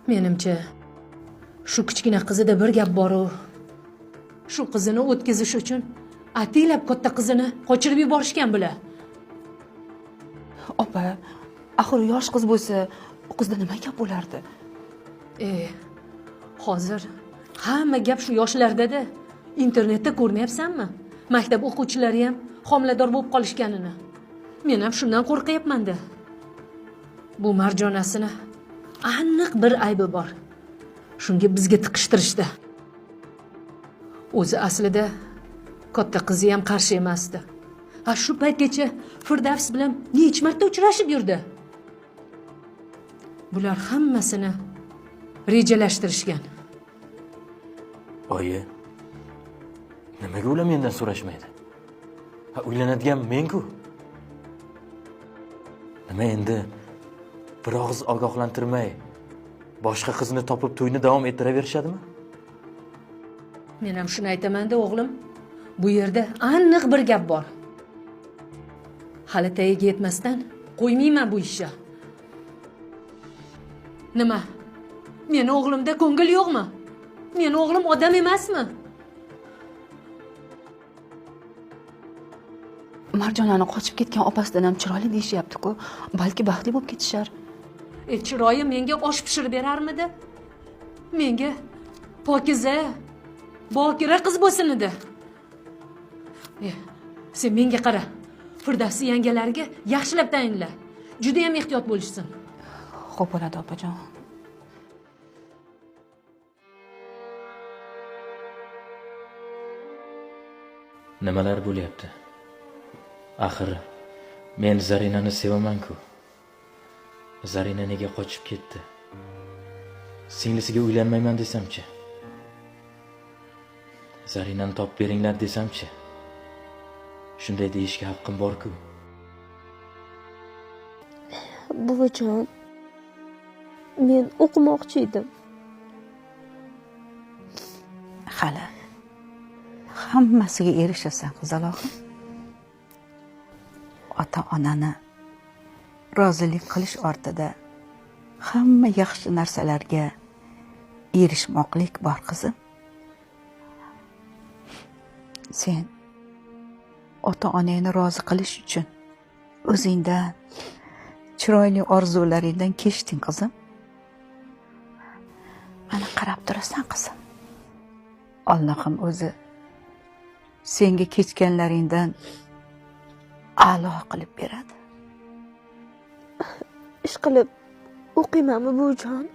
Menimcha, shu kichkina qizida bir gap bor-u. Shu qizini o'tkazish uchun ataylab katta qizini qochirib yuborishgan bular. Opa, axir yosh qiz bo'lsa, u qizda nima gap bo'lardi? Hozir hamma gap shu yoshlarda-da. Internetda ko'rmayapsanmi? Maktab o'quvchilari ham homilador bo'lib qolishganini. Men ham shundan qo'rqyapman-da. Bu Marjonasini aniq bir aybi bor. Shunga bizga tiqishtirishdi. O'zi aslida katta qizi ham qarshi emasdi. Shu paytgacha Firdavs bilan necha marta uchrashib yurdi. Bular hammasini rejalashtirishgan. Oyi, nimaga ular mendan so'rashmaydi? Uylanadigan men-ku. Nima endi bir og'iz ogohlantirmay boshqa qizni topib to'yni davom ettiraverishadimi? Men ham shuni aytaman-da, o'g'lim. Bu yerda aniq bir gap bor. Hali tagiga yetmasdan qo'ymayman bu ishni. Nima? Meni o'g'limda ko'ngil yo'qmi? Meni o'g'lim odam emasmi? Marjonani qochib ketgan opasidan ham chiroyli deyishyapti-ku. Balki baxtli bo'lib ketishar. Chiroyi menga osh pishirib berarmidi? Menga pokiza, bokira qiz bo'lsin edi. Sen menga qara. Firdavs yangalariga yaxshilab tayinla. Juda ham ehtiyot bo'lishsin. Xo'p bo'ladi, opajon. Nimalar bo'lyapti? Axir men Zarinani sevaman-ku. Zarina nega qochib ketdi? Singlisiga uylanmayman desamchi? Zarinani topib beringlar desamchi? Shunday deyishga haqqim bor-ku. Buvijon, men o'qimoqchi edim. Hali hammasiga erishasan, qizaloqim. Ota-onani rozilik qilish ortida hamma yaxshi narsalarga erishmoqlik bor, qizim. Sen ota-onangni rozi qilish uchun o'zingdan, chiroyli orzularingdan kechding, qizim. Mana qarab turasan, qizim. Allohim o'zi senga kechganlaringdan a'lo qilib beradi. Ishqilib o'qiymanmi buvijon?